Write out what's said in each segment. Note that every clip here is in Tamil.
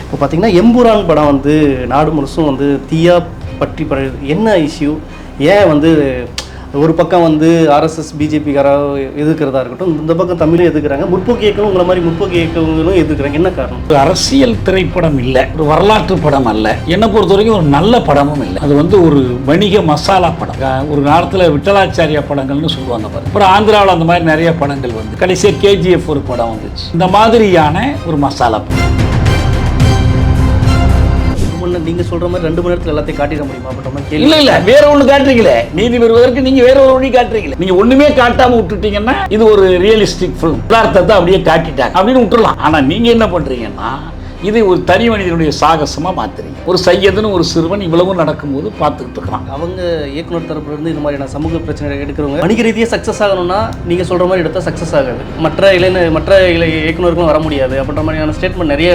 இப்போ பார்த்தீங்கன்னா எம்புரான் படம் வந்து நாடு முழுசும் வந்து தீயா பற்றி என்ன இஷ்யூ, ஏன் வந்து ஒரு பக்கம் வந்து ஆர்எஸ்எஸ் பிஜேபிக்காராக எதிர்க்கிறதா இருக்கட்டும், இந்த பக்கம் தமிழும் எதிர்க்கிறாங்க, முற்போக்கு இயக்கம் உங்களை மாதிரி முற்போக்கு இயக்கங்களும் எதிர்க்கிறாங்க, என்ன காரணம்? ஒரு அரசியல் திரைப்படம் இல்லை, ஒரு வரலாற்று படம் அல்ல, என்னை பொறுத்த வரைக்கும் ஒரு நல்ல படமும் இல்லை. அது வந்து ஒரு வணிக மசாலா படம். ஒரு காலத்தில் விட்டலாச்சாரியா படங்கள்னு சொல்லுவாங்க பாருங்க. அப்புறம் ஆந்திராவில் அந்த மாதிரி நிறைய படங்கள் வந்து கடைசியாக கேஜிஎஃப் ஒரு படம் வந்துச்சு. இந்த மாதிரியான ஒரு மசாலா படம். நீங்க சொல்ற மாதிரி 2 மணி நேரத்தில் எல்லாத்தையும் காட்டிட முடியுமா? இல்ல வேற ஒண்ணு காட்டுறீங்களே, நீதி பெறுவதற்கு நீங்க வேற ஒரு வழி காட்டுறீங்களே. நீங்க ஒண்ணுமே காட்டாம விட்டுட்டீங்கன்னா இது ஒரு ரியலிஸ்டிக் ஃபிலிம், யதார்த்தத்தை அப்படியே காட்டிட்டாங்க அப்படின்னு விட்டுறலாம். ஆனா நீங்க என்ன பண்றீங்கன்னா இது ஒரு தனி மனிதனுடைய சாகசமா மாத்துறீங்க. ஒரு சையதுன்னு ஒரு சிறுவன் இவ்வளவு நடக்கும்போது பார்த்துக்கிட்டு இருக்கான். அவங்க இயக்குனர் தரப்புல இருந்து இந்த மாதிரியான சமூக பிரச்சனை எடுக்கிறவங்க வணிக ரீதியாக சக்ஸஸ் ஆகணும்னா நீங்க சொல்ற மாதிரி எடுத்தா சக்ஸஸ் ஆகாது, மற்ற இயக்குனருக்கும் வர முடியாது அப்படின்ற மாதிரியான ஸ்டேட்மெண்ட் நிறைய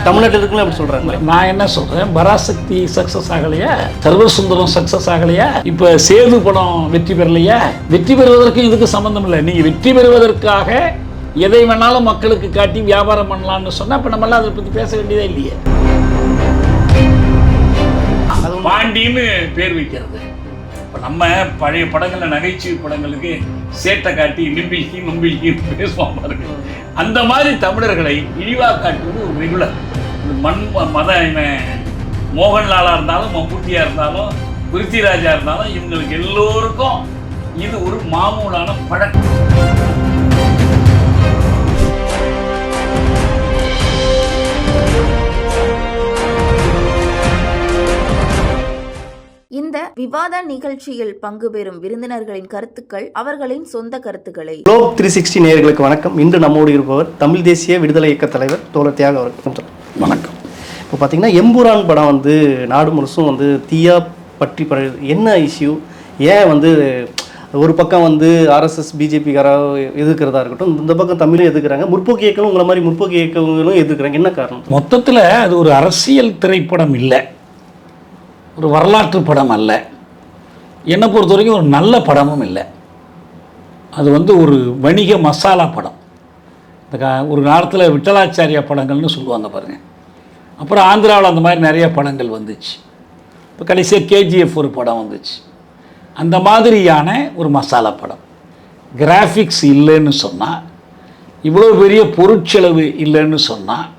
தமிழ்நாட்டில் இருக்குன்னு அப்படி சொல்றாங்க. நான் என்ன சொல்றேன், பராசக்தி சக்சஸ் ஆகலையா, சர்வசுந்தரம் சக்சஸ் ஆகலையா, இப்ப சேது படம் வெற்றி பெறலையா? வெற்றி பெறுவதற்கு இதுக்கு சம்பந்தம் இல்லை. நீங்க வெற்றி பெறுவதற்காக எதை வேணாலும் மக்களுக்கு காட்டி வியாபாரம் பண்ணலாம்னு சொன்னா அப்ப நம்மளாம் அதை பத்தி பேச வேண்டியதே இல்லையே. பாண்டின்னு பேர் வைக்கிறது. இப்போ நம்ம பழைய படங்கள்ல நகைச்சுவை படங்களுக்கு சேட்டை காட்டி நம்பிக்கை பேசுவாங்க பாருங்க. அந்த மாதிரி தமிழர்களை இழிவா காட்டுவது ஒரு ரெகுலர். மத மோகன்லாலா இருந்தாலும், மம்பூட்டியா இருந்தாலும், பிருத்திராஜா இருந்தாலும், இவங்களுக்கு எல்லோருக்கும் இது ஒரு மாமூலான பழக்கம். இந்த விவாத நிகழ்ச்சியில் பங்கு பெறும் விருந்தினர்களின் கருத்துக்கள் அவர்களின் சொந்த கருத்துக்களை. குளோப் 360 நேயர்களுக்கு வணக்கம். இன்று நம்மோடு இருப்பவர் தமிழ் தேசிய விடுதலை இயக்க தலைவர் தோழர் தியாக அவர்கள். வணக்கம். இப்போ பார்த்தீங்கன்னா எம்புரான் படம் வந்து நாடு முழுசும் வந்து தீயா பற்றி என்ன இஷ்யூ, ஏன் வந்து ஒரு பக்கம் வந்து ஆர்எஸ்எஸ் பிஜேபிக்காராக எதிர்க்கிறதா இருக்கட்டும், இந்த பக்கம் தமிழும் எதிர்க்கிறாங்க, முற்போக்கு இயக்கம் உங்களை மாதிரி முற்போக்கு இயக்கங்களும் எதிர்க்கிறாங்க, என்ன காரணம்? மொத்தத்தில் அது ஒரு அரசியல் திரைப்படம் இல்லை, ஒரு வரலாற்று படம் அல்ல, என்னை பொறுத்த வரைக்கும் ஒரு நல்ல படமும் இல்லை. அது வந்து ஒரு வணிக மசாலா படம். ஒரு காலத்தில் விட்டலாச்சாரியா படங்கள்னு சொல்லுவாங்க பாருங்கள். அப்புறம் ஆந்திராவில் அந்த மாதிரி நிறைய படங்கள் வந்துச்சு. இப்போ கடைசியாக கேஜிஎஃப் ஒரு படம் வந்துச்சு. அந்த மாதிரியான ஒரு மசாலா படம். கிராஃபிக்ஸ் இல்லைன்னு சொன்னால், இவ்வளோ பெரிய பொருட்செலவு இல்லைன்னு சொன்னால்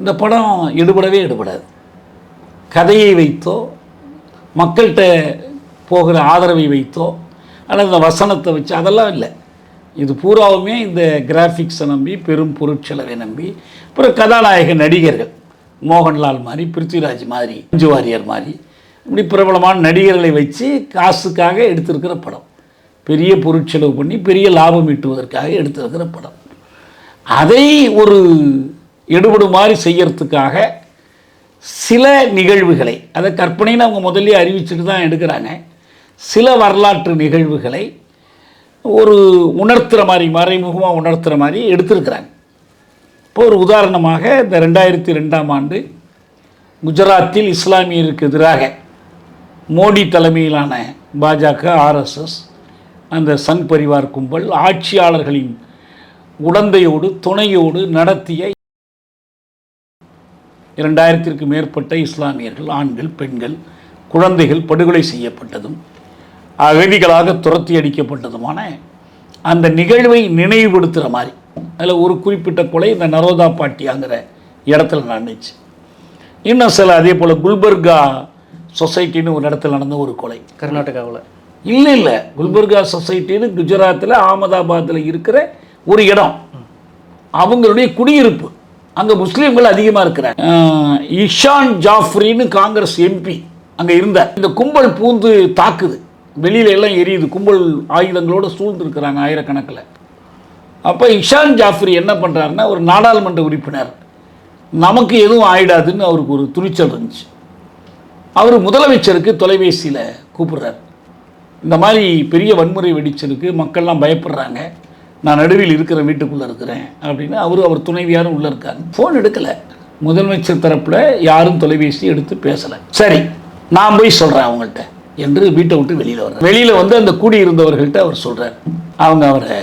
இந்த படம் எடுபடாது. கதையை வைத்தோ மக்கள்கிட்ட போகிற ஆதரவை வைத்தோ அல்லது இந்த வசனத்தை வச்சு அதெல்லாம் இல்லை. இது பூராவுமே இந்த கிராஃபிக்ஸை நம்பி, பெரும் பொருட்செலவை நம்பி, அப்புறம் கதாநாயக நடிகர்கள் மோகன்லால் மாதிரி, பிருத்திவிராஜ் மாதிரி, மஞ்சு வாரியர் மாதிரி, இப்படி பிரபலமான நடிகர்களை வச்சு காசுக்காக எடுத்திருக்கிற படம். பெரிய பொருட்செலவு பண்ணி பெரிய லாபம் ஈட்டுவதற்காக எடுத்திருக்கிற படம். அதை ஒரு எடுபடும் மாதிரி செய்யறதுக்காக சில நிகழ்வுகளை, அதை கற்பனைன்னு அவங்க முதல்ல அறிவிச்சுட்டு தான் எடுக்கிறாங்க. சில வரலாற்று நிகழ்வுகளை ஒரு உணர்த்துகிற மாதிரி, மறைமுகமாக உணர்த்துகிற மாதிரி எடுத்திருக்கிறாங்க. இப்போ ஒரு உதாரணமாக இந்த 2002ஆம் ஆண்டு குஜராத்தில் இஸ்லாமியருக்கு எதிராக மோடி தலைமையிலான பாஜக, ஆர்எஸ்எஸ், அந்த சங் பரிவார் கும்பல் ஆட்சியாளர்களின் உடந்தையோடு துணையோடு நடத்திய 2000க்கும் மேற்பட்ட இஸ்லாமியர்கள், ஆண்கள், பெண்கள், குழந்தைகள் படுகொலை செய்யப்பட்டதும் அகதிகளாக துரத்தி அடிக்கப்பட்டதுமான அந்த நிகழ்வை நினைவுபடுத்துகிற மாதிரி. அதில் ஒரு குறிப்பிட்ட கொலை இந்த நரோதா பாட்டியாங்கிற இடத்துல நடந்துச்சு. இன்னும் சில அதே போல் குல்பர்கா சொசைட்டின்னு ஒரு இடத்துல நடந்த ஒரு கொலை கர்நாடகாவில். இல்லை குல்பர்கா சொசைட்டின்னு குஜராத்தில் அகமதாபாத்தில் இருக்கிற ஒரு இடம், அவங்களுடைய குடியிருப்பு. அங்கே முஸ்லீம்கள் அதிகமாக இருக்கிறாங்க. இஷான் ஜாஃப்ரின்னு காங்கிரஸ் எம்பி அங்கே இருந்தார். இந்த கும்பல் பூந்து தாக்குது, வெளியில எல்லாம் எரியுது, கும்பல் ஆயுதங்களோடு சூழ்ந்து இருக்கிறாங்க ஆயிரக்கணக்கில். அப்போ இஷான் ஜாஃப்ரி என்ன பண்ணுறாருன்னா, ஒரு நாடாளுமன்ற உறுப்பினர், நமக்கு எதுவும் ஆயிடாதுன்னு அவருக்கு ஒரு துணிச்சல் இருந்துச்சு. அவர் முதலமைச்சருக்கு தொலைபேசியில் கூப்பிடுறார். இந்த மாதிரி பெரிய வன்முறை வெடிச்சிருக்கு, மக்கள்லாம் பயப்படுறாங்க, நான் நடுவில் இருக்கிற வீட்டுக்குள்ளே இருக்கிறேன் அப்படின்னு. அவர் துணைவியாரும் உள்ளே இருக்காங்க. ஃபோன் எடுக்கலை. முதலமைச்சர் தரப்பில் யாரும் தொலைபேசி எடுத்து பேசலை. சரி, நான் போய் சொல்கிறேன் அவங்கள்ட்ட என்று வீட்டை விட்டு வெளியில் வர்றார். வெளியில் வந்து அந்த கூடியிருந்தவர்கள்ட்ட அவர் சொல்கிறார். அவங்க அவரை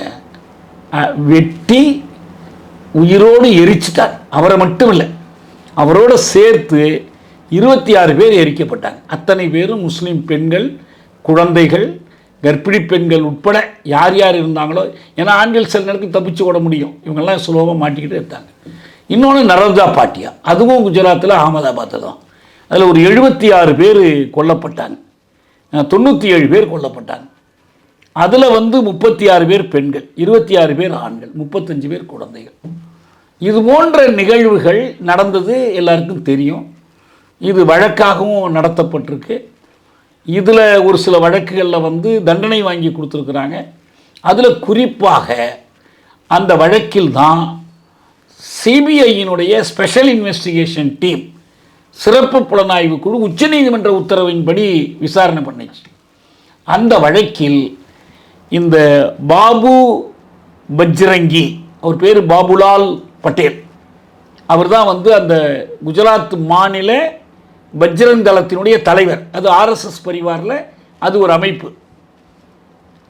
வெட்டி உயிரோடு எரிச்சிட்டார். அவரை மட்டும் இல்லை, அவரோட சேர்த்து 26 பேர் எரிக்கப்பட்டாங்க. அத்தனை பேரும் முஸ்லீம் பெண்கள், குழந்தைகள், கர்ப்பிணி பெண்கள் உட்பட யார் யார் இருந்தாங்களோ. ஏன்னா ஆண்கள் சில நேரத்துக்கு தப்பிச்சு ஓட முடியும், இவங்கெல்லாம் சுலபமாக மாட்டிக்கிட்டு இருந்தாங்க. இன்னொன்று நரோஜா பாட்டியா, அதுவும் குஜராத்தில் அகமதாபாத்தில் தான். அதில் ஒரு 76 பேர் கொல்லப்பட்டாங்க, 97 பேர் கொல்லப்பட்டாங்க. அதில் 36 பேர் பெண்கள், 26 பேர் ஆண்கள், 35 பேர் குழந்தைகள். இது போன்ற நிகழ்வுகள் நடந்தது எல்லாருக்கும் தெரியும். இது வழக்காகவும் நடத்தப்பட்டிருக்கு. இதில் ஒரு சில வழக்குகளில் தண்டனை வாங்கி கொடுத்துருக்குறாங்க. அதில் குறிப்பாக அந்த வழக்கில் தான் சிபிஐயினுடைய ஸ்பெஷல் இன்வெஸ்டிகேஷன் டீம், சிறப்பு புலனாய்வு குழு உச்சநீதிமன்ற உத்தரவின்படி விசாரணை பண்ணிச்சு. அந்த வழக்கில் இந்த பாபு பஜ்ரங்கி, அவர் பேர் பாபுலால் பட்டேல், அவர் தான் அந்த குஜராத் மாநில பஜ்ரங் தளத்தினுடைய தலைவர். அது ஆர்எஸ்எஸ் பரிவாரில் அது ஒரு அமைப்பு.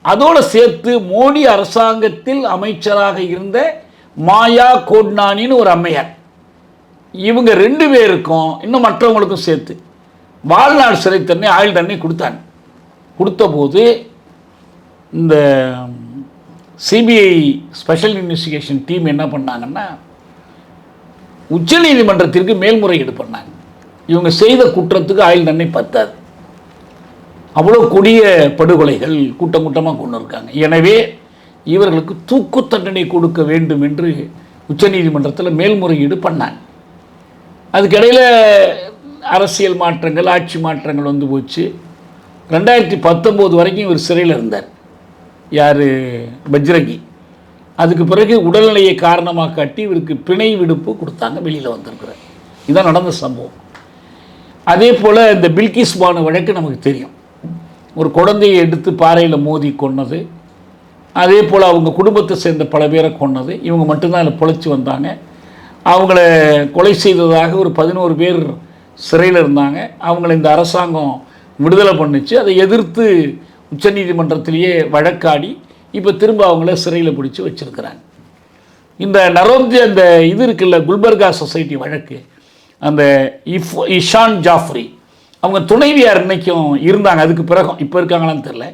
அதோடு சேர்த்து மோடி அரசாங்கத்தில் அமைச்சராக இருந்த மாயா கோட்னானின்னு ஒரு அம்மையார், இவங்க 2 பேருக்கும் இன்னும் மற்றவங்களுக்கும் சேர்த்து வாழ்நாள் சிறை தண்டனை, ஆயுள் தண்டனை கொடுத்தாங்க. கொடுத்த போது இந்த சிபிஐ ஸ்பெஷல் இன்வெஸ்டிகேஷன் டீம் என்ன பண்ணாங்கன்னா, உச்சநீதிமன்றத்திற்கு மேல்முறையீடு பண்ணாங்க. இவங்க செய்த குற்றத்துக்கு ஆயுள் தண்டனை பத்தாது, அவ்வளோ கொடிய படுகொலைகள் கூட்டம் கூட்டமாக கொண்டு இருக்காங்க. எனவே இவர்களுக்கு தூக்கு தண்டனை கொடுக்க வேண்டும் என்று உச்சநீதிமன்றத்தில் மேல்முறையீடு பண்ணாங்க. அதுக்கிடையில் அரசியல் மாற்றங்கள், ஆட்சி மாற்றங்கள் வந்து போச்சு. 2019 வரைக்கும் இவர் சிறையில் இருந்தார், யார், பஜ்ரங்கி. அதுக்கு பிறகு உடல்நிலையை காரணமாக காட்டி இவருக்கு பிணை விடுப்பு கொடுத்தாங்க, வெளியில் வந்திருக்கிறார். இதுதான் நடந்த சம்பவம். அதே போல் இந்த பில்கிஸ் பானு வழக்கு நமக்கு தெரியும். ஒரு குழந்தையை எடுத்து பாறையில் மோதி கொன்னது, அதே போல் அவங்க குடும்பத்தை சேர்ந்த பல பேரை கொன்னது. இவங்க மட்டும்தான் அதில் பொழைச்சி வந்தாங்க. அவங்கள கொலை செய்ததாக ஒரு 11 பேர் சிறையில் இருந்தாங்க. அவங்கள இந்த அரசாங்கம் விடுதலை பண்ணிச்சு. அதை எதிர்த்து உச்சநீதிமன்றத்திலேயே வழக்காடி இப்போ திரும்ப அவங்கள சிறையில் பிடிச்சி வச்சுருக்கிறாங்க. இந்த நரோஜா, அந்த இது இருக்குல்ல, குல்பர்கா சொசைட்டி வழக்கு, அந்த இஷான் ஜாஃப்ரி, அவங்க துணைவியார் இன்னைக்கும் இருந்தாங்க, அதுக்கு பிறகும் இப்போ இருக்காங்களான்னு தெரில.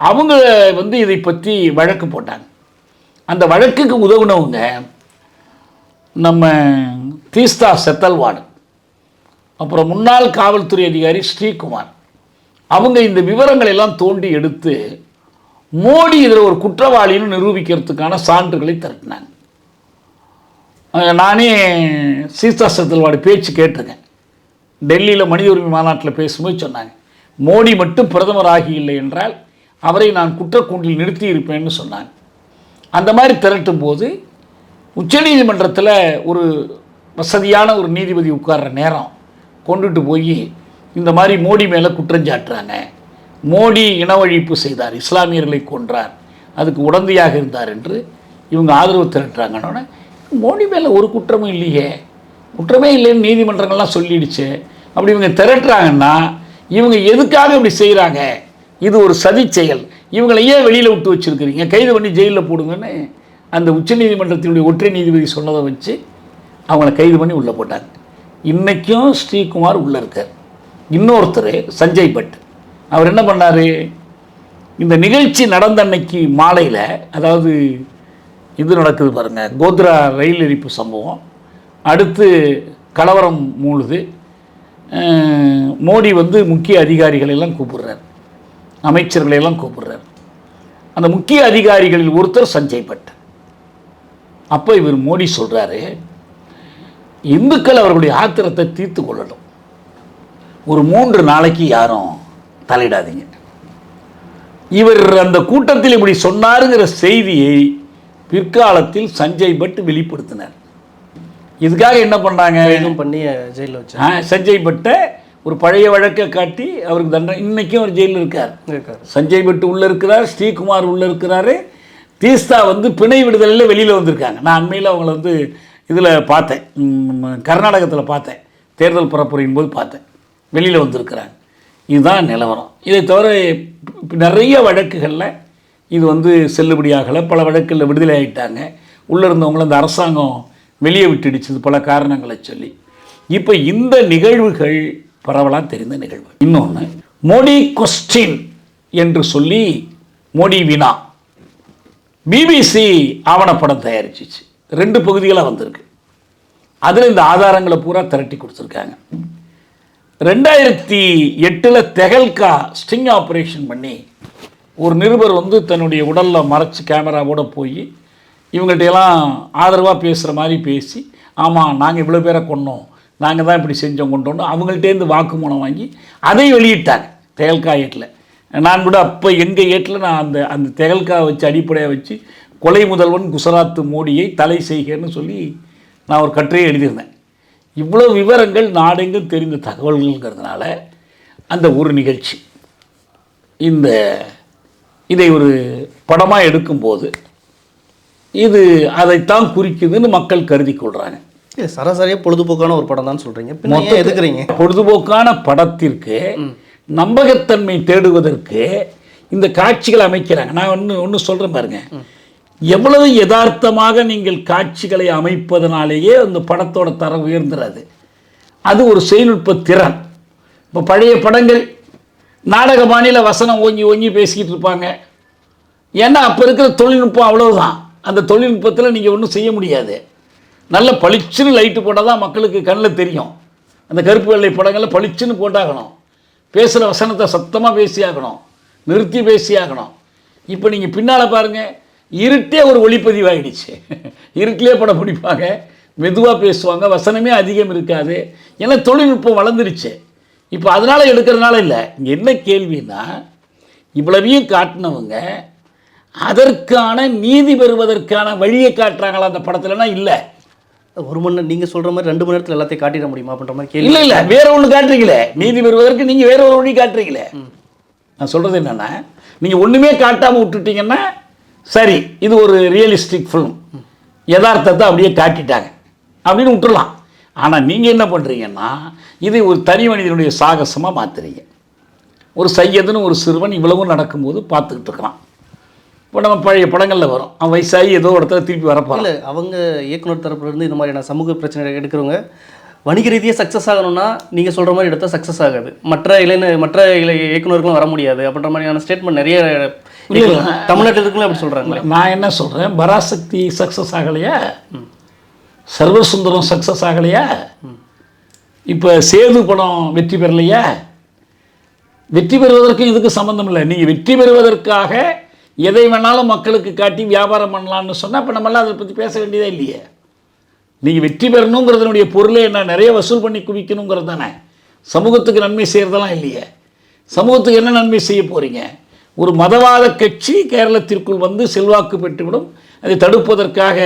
அவங்க இதை பற்றி வழக்கு போட்டாங்க. அந்த வழக்குக்கு உதவுனவங்க நம்ம தீஸ்தா செத்தல்வாடு, அப்புறம் முன்னாள் காவல்துறை அதிகாரி ஸ்ரீகுமார். அவங்க இந்த விவரங்களை எல்லாம் தோண்டி எடுத்து மோடி இதில் ஒரு குற்றவாளின்னு நிரூபிக்கிறதுக்கான சான்றுகளை திரட்டினாங்க. நானே தீஸ்தா செத்தல்வாடு பேச்சு கேட்டிருக்கேன். டெல்லியில் மனித உரிமை மாநாட்டில் பேசும்போது சொன்னாங்க, மோடி மட்டும் பிரதமர் ஆகி இல்லை என்றால் அவரை நான் குற்றக்கூண்டில் நிறுத்தி இருப்பேன்னு சொன்னாங்க. அந்த மாதிரி திரட்டும் போது உச்சநீதிமன்றத்தில் ஒரு வசதியான ஒரு நீதிபதி உட்கார்ற நேரம் கொண்டுட்டு போய் இந்த மாதிரி மோடி மேலே குற்றஞ்சாட்டுறாங்க, மோடி இனவழிப்பு செய்தார், இஸ்லாமியர்களை கொன்றார், அதுக்கு உடந்தையாக இருந்தார் என்று இவங்க ஆதரவு திரட்டுறாங்கன்னு, மோடி மேலே ஒரு குற்றமும் இல்லையே, குற்றமே இல்லைன்னு நீதிமன்றங்கள்லாம் சொல்லிடுச்சு. அப்படி இவங்க திரட்டுறாங்கன்னா இவங்க எதுக்காக இப்படி செய்கிறாங்க, இது ஒரு சதி செயல், இவங்களை ஏன் வெளியில் விட்டு வச்சுருக்கிறீங்க, கைது பண்ணி ஜெயிலில் போடுங்கன்னு அந்த உச்சநீதிமன்றத்தினுடைய ஒற்றை நீதிபதி சொன்னதை வச்சு அவங்கள கைது பண்ணி உள்ளே போட்டாங்க. இன்றைக்கும் ஸ்ரீகுமார் உள்ளே இருக்கார். இன்னொருத்தர் சஞ்சய் பட், அவர் என்ன பண்ணார், இந்த நிகழ்ச்சி நடந்த அன்னைக்கு மாலையில், அதாவது இது நடக்குது பாருங்கள், கோத்ரா ரயில் எரிப்பு சம்பவம், அடுத்து கலவரம் மூழுது, மோடி முக்கிய அதிகாரிகளெல்லாம் கூப்பிடுறார், அமைச்சர்களையெல்லாம் கூப்பிடுறார். அந்த முக்கிய அதிகாரிகளில் ஒருத்தர் சஞ்சய் பட். அப்போ இவர் மோடி சொல்கிறாரு, இந்துக்கள் அவர்களுடைய ஆத்திரத்தை தீர்த்து கொள்ளணும், ஒரு 3 நாளைக்கு யாரும் தலையிடாதீங்க. இவர் அந்த கூட்டத்தில் இப்படி சொன்னாருங்கிற செய்தியை பிற்காலத்தில் சஞ்சய் பட் வெளிப்படுத்தினார். இதுக்காக என்ன பண்ணாங்க, பண்ணி ஜெயிலில் வச்சு சஞ்சய் பட்டை ஒரு பழைய வழக்கை காட்டி அவருக்கு தண்டனை. இன்றைக்கும் அவர் ஜெயிலில் இருக்கார். சஞ்சய் பட் உள்ளே இருக்கிறார், ஸ்ரீகுமார் உள்ளே இருக்கிறாரு, தீஸ்தா பிணை விடுதலையில் வெளியில் வந்திருக்காங்க. நான் அண்மையில் அவங்கள இதில் பார்த்தேன், கர்நாடகத்தில் பார்த்தேன், தேர்தல் பரப்புரையின் போது பார்த்தேன், வெளியில் வந்திருக்கிறாங்க. இதுதான் நிலவரம். இதை தவிர நிறைய வழக்குகளில் இது செல்லுபடியாகலை, பல வழக்குகளில் விடுதலை ஆகிட்டாங்க. உள்ளே இருந்தவங்கள அந்த அரசாங்கம் வெளியே விட்டுடுச்சு பல காரணங்களை சொல்லி. இப்போ இந்த நிகழ்வுகள் பரவலாக தெரிந்த நிகழ்வு. இன்னொன்று, மோடி கொஸ்டின் என்று சொல்லி மோடி வினா பிபிசி ஆவணப்படம் தயாரிச்சிச்சு. 2 பகுதிகளாக வந்திருக்கு. அதில் இந்த ஆதாரங்களை பூரா திரட்டி கொடுத்துருக்காங்க. 2008 தெஹல்கா ஸ்டிங் ஆப்ரேஷன் பண்ணி ஒரு நிருபர் வந்து தன்னுடைய உடலில் மறைச்சி கேமராவோட போய் இவங்கள்ட்டையெல்லாம் ஆதரவாக பேசுகிற மாதிரி பேசி, ஆமாம் நாங்கள் இவ்வளோ பேரை கொன்னோம், நாங்கள் தான் இப்படி செஞ்சோம் கொண்டோன்னு அவங்கள்ட்டேருந்து வாக்குமூலம் வாங்கி அதை வெளியிட்டாங்க தெஹல்கா ஏட்டில். நான் கூட அப்போ எங்கள் ஏட்டில் நான் அந்த தெஹல்கா வச்சு அடிப்படையாக வச்சு கொலை முதல்வன் குஜராத் மோடியை தலை செய்கன்னு சொல்லி நான் ஒரு கட்டுரையை எழுதியிருந்தேன். இவ்வளோ விவரங்கள் நாடெங்கும் தெரிந்த தகவல்கள்ங்கிறதுனால அந்த ஒரு நிகழ்ச்சி இதை ஒரு படமாக எடுக்கும்போது இது அதைத்தான் குறிக்குதுன்னு மக்கள் கருதி கொள்கிறாங்க. சராசரியாக பொழுதுபோக்கான ஒரு படம் தான் சொல்கிறீங்க, மொத்தம் எதுக்குறீங்க? பொழுதுபோக்கான படத்திற்கு நம்பகத்தன்மை தேடுவதற்கு இந்த காட்சிகளை அமைக்கிறாங்க. நான் ஒன்று சொல்கிறேன் பாருங்க, எவ்வளவு யதார்த்தமாக நீங்கள் காட்சிகளை அமைப்பதனாலேயே அந்த படத்தோட தரம் உயர்ந்துறாது. அது ஒரு தொழில்நுட்ப திறன். இப்போ பழைய படங்கள் நாடக மாநில வசனம் ஓங்கி ஓங்கி பேசிக்கிட்டு இருப்பாங்க. ஏன்னா அப்போ இருக்கிற தொழில்நுட்பம் அவ்வளவுதான். அந்த தொழில்நுட்பத்தில் நீங்கள் ஒன்றும் செய்ய முடியாது. நல்ல பளிச்சுன்னு லைட்டு போட்டால் தான் மக்களுக்கு கண்ணில் தெரியும். அந்த கருப்பு வெள்ளை படங்களில் பளிச்சுன்னு போட்டாகணும். பேசுகிற வசனத்தை சத்தமாக பேசியாகணும், நிறுத்தி பேசியாகணும். இப்போ நீங்கள் பின்னால் பாருங்கள், இருட்டே ஒரு ஒளிப்பதிவாகிடுச்சு. இருட்டிலே படம் பிடிப்பாங்க, மெதுவாக பேசுவாங்க, வசனமே அதிகம் இருக்காது. ஏன்னா தொழில்நுட்பம் வளர்ந்துருச்சு. இப்போ அதனால் எடுக்கிறதுனால இல்லை. இங்கே என்ன கேள்வின்னா, இவ்வளவையும் காட்டினவங்க அதற்கான நீதி பெறுவதற்கான வழியை காட்டுறாங்களா அந்த படத்துலனா? இல்லை. ஒரு மணி நேரம் நீங்கள் சொல்கிற மாதிரி 2 மணி நேரத்தில் எல்லாத்தையும் காட்டிட முடியுமா அப்படின்ற மாதிரி கேள்வி. இல்லை வேற ஒன்று காட்டுறீங்களே, நீதி பெறுவதற்கு நீங்கள் வேற ஒரு வழி காட்டுறீங்களே. நான் சொல்கிறது என்னென்னா, நீங்கள் ஒன்றுமே காட்டாமல் விட்டுட்டீங்கன்னா சரி, இது ஒரு ரியலிஸ்டிக் ஃபிலிம், யதார்த்தத்தை அப்படியே காட்டிட்டாங்க அப்படின்னு விட்டுடலாம். ஆனால் நீங்கள் என்ன பண்ணுறீங்கன்னா, இதை ஒரு தனி மனிதனுடைய சாகசமாக மாற்றுறீங்க. ஒரு சையதுன்னு ஒரு சிறுவன் இவ்வளவும் நடக்கும்போது பார்த்துக்கிட்டு இருக்கிறான். இப்போ நம்ம பழைய படங்களில் வரும், அவன் வயசாகி ஏதோ இடத்துல திருப்பி வரப்போ. இல்லை, அவங்க இயக்குனர் தரப்புலேருந்து இந்த மாதிரியான சமூக பிரச்சனை எடுக்கிறவங்க வணிக ரீதியாக சக்ஸஸ் ஆகணும்னா நீங்கள் சொல்கிற மாதிரி எடுத்தால் சக்ஸஸ் ஆகாது, மற்ற இயக்குனர்களும் வர முடியாது அப்படின்ற மாதிரியான ஸ்டேட்மெண்ட் நிறைய தமிழ்நாட்டில் இருக்குல்ல, அப்படி சொல்கிறாங்க. நான் என்ன சொல்கிறேன், பராசக்தி சக்ஸஸ் ஆகலையா, சர்வசுந்தரம் சக்ஸஸ் ஆகலையா, இப்போ சேது படம் வெற்றி பெறலையா? வெற்றி பெறுவதற்கு இதுக்கு சம்மந்தம் இல்லை. நீங்கள் வெற்றி பெறுவதற்காக எதை வேணாலும் மக்களுக்கு காட்டி வியாபாரம் பண்ணலான்னு சொன்னால் அப்போ நம்மளாம் அதை பற்றி பேச வேண்டியதே இல்லையே. நீங்கள் வெற்றி பெறணுங்கிறதுனுடைய பொருளே என்ன, நிறைய வசூல் பண்ணி குவிக்கணுங்கிறது தானே. சமூகத்துக்கு நன்மை செய்கிறதெல்லாம் இல்லையே. சமூகத்துக்கு என்ன நன்மை செய்ய போகிறீங்க? ஒரு மதவாத கட்சி கேரளத்திற்குள் வந்து செல்வாக்கு பெற்றுவிடும், அதை தடுப்பதற்காக